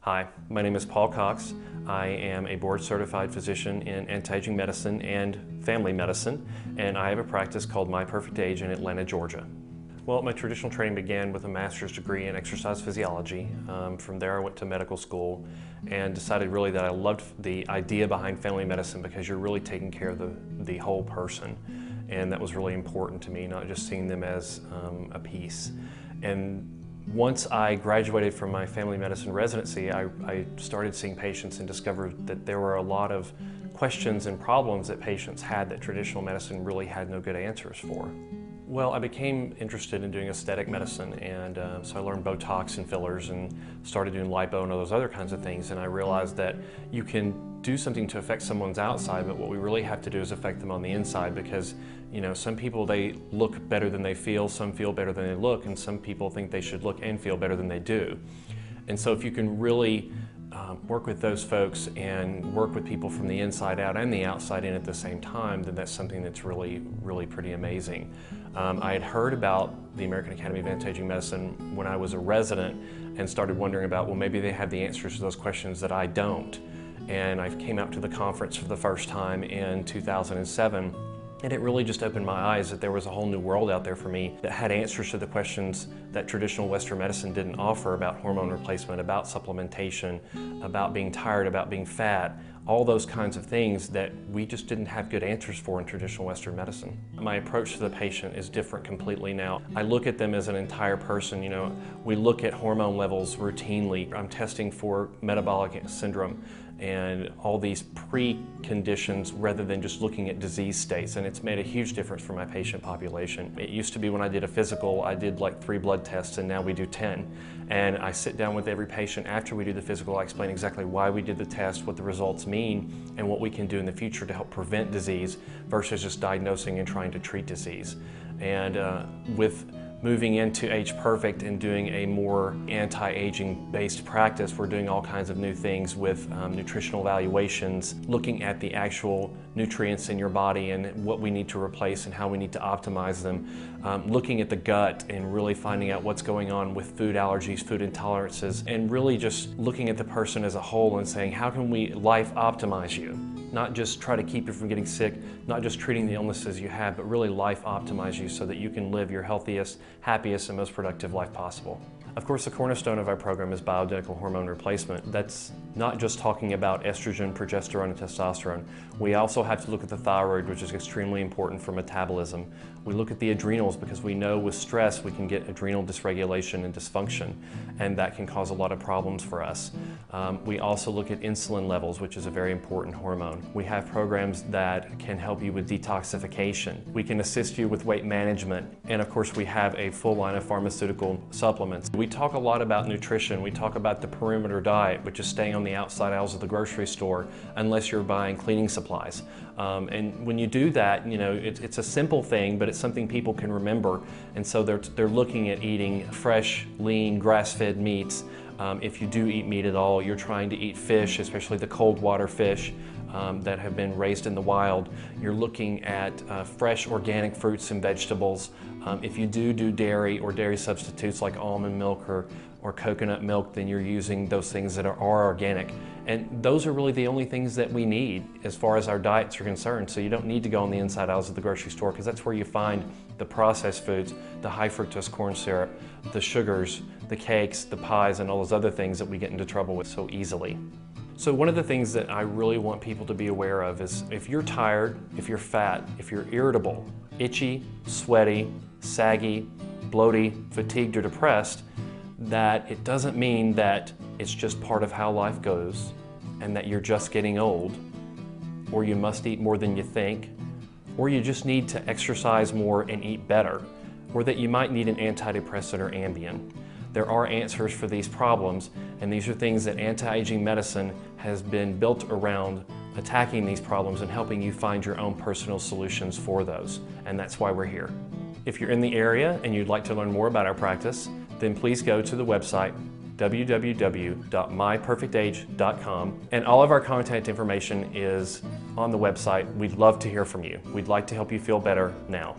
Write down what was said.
Hi, my name is Paul Cox. I am a board-certified physician in anti-aging medicine and family medicine, and I have a practice called My Perfect Age in Atlanta, Georgia. Well, my traditional training began with a master's degree in exercise physiology. From there I went to medical school and decided really that I loved the idea behind family medicine because you're really taking care of the whole person. And that was really important to me, not just seeing them as a piece. And once I graduated from my family medicine residency, I started seeing patients and discovered that there were a lot of questions and problems that patients had that traditional medicine really had no good answers for. Well, I became interested in doing aesthetic medicine, and so I learned Botox and fillers and started doing lipo and all those other kinds of things, and I realized that you can do something to affect someone's outside, but what we really have to do is affect them on the inside, because some people, they look better than they feel, some feel better than they look, and some people think they should look and feel better than they do. And so if you can really work with those folks and work with people from the inside out and the outside in at the same time, then that's something that's really pretty amazing. I had heard about the American Academy of Anti-Aging Medicine when I was a resident and started wondering about, well, maybe they have the answers to those questions that I don't. And I came out to the conference for the first time in 2007. And it really just opened my eyes that there was a whole new world out there for me that had answers to the questions that traditional Western medicine didn't offer about hormone replacement, about supplementation, about being tired, about being fat, all those kinds of things that we just didn't have good answers for in traditional Western medicine. My approach to the patient is different completely now. I look at them as an entire person. We look at hormone levels routinely. I'm testing for metabolic syndrome and all these preconditions rather than just looking at disease states, and it's made a huge difference for my patient population. It used to be when I did a physical, I did like 3 blood tests, and now we do 10. And I sit down with every patient after we do the physical. I explain exactly why we did the test, what the results mean, and what we can do in the future to help prevent disease versus just diagnosing and trying to treat disease. And with moving into Age Perfect and doing a more anti-aging based practice, we're doing all kinds of new things with nutritional evaluations, looking at the actual nutrients in your body and what we need to replace and how we need to optimize them, looking at the gut and really finding out what's going on with food allergies, food intolerances, and really just looking at the person as a whole and saying, how can we life optimize you? Not just try to keep you from getting sick, not just treating the illnesses you have, but really life optimize you so that you can live your healthiest, happiest, and most productive life possible. Of course, the cornerstone of our program is bioidentical hormone replacement. That's not just talking about estrogen, progesterone, and testosterone. We also have to look at the thyroid, which is extremely important for metabolism. We look at the adrenals because we know with stress we can get adrenal dysregulation and dysfunction, and that can cause a lot of problems for us. We also look at insulin levels, which is a very important hormone. We have programs that can help you with detoxification. We can assist you with weight management, and of course we have a full line of pharmaceutical supplements. We talk a lot about nutrition. We talk about the perimeter diet, which is staying on the outside aisles of the grocery store unless you're buying cleaning supplies. And when you do that, it's a simple thing, but it's something people can remember. And so they're looking at eating fresh, lean, grass-fed meats. If you do eat meat at all, you're trying to eat fish, especially the cold water fish that have been raised in the wild. You're looking at fresh organic fruits and vegetables. If you do dairy or dairy substitutes like almond milk or coconut milk, then you're using those things that are organic. And those are really the only things that we need as far as our diets are concerned. So you don't need to go on the inside aisles of the grocery store, because that's where you find the processed foods, the high fructose corn syrup, the sugars, the cakes, the pies, and all those other things that we get into trouble with so easily. So one of the things that I really want people to be aware of is if you're tired, if you're fat, if you're irritable, itchy, sweaty, saggy, bloaty, fatigued, or depressed, that it doesn't mean that it's just part of how life goes and that you're just getting old, or you must eat more than you think, or you just need to exercise more and eat better, or that you might need an antidepressant or Ambien. There are answers for these problems, and these are things that anti-aging medicine has been built around attacking these problems and helping you find your own personal solutions for those, and that's why we're here. If you're in the area and you'd like to learn more about our practice, then please go to the website www.myperfectage.com, and all of our contact information is on the website. We'd love to hear from you. We'd like to help you feel better now.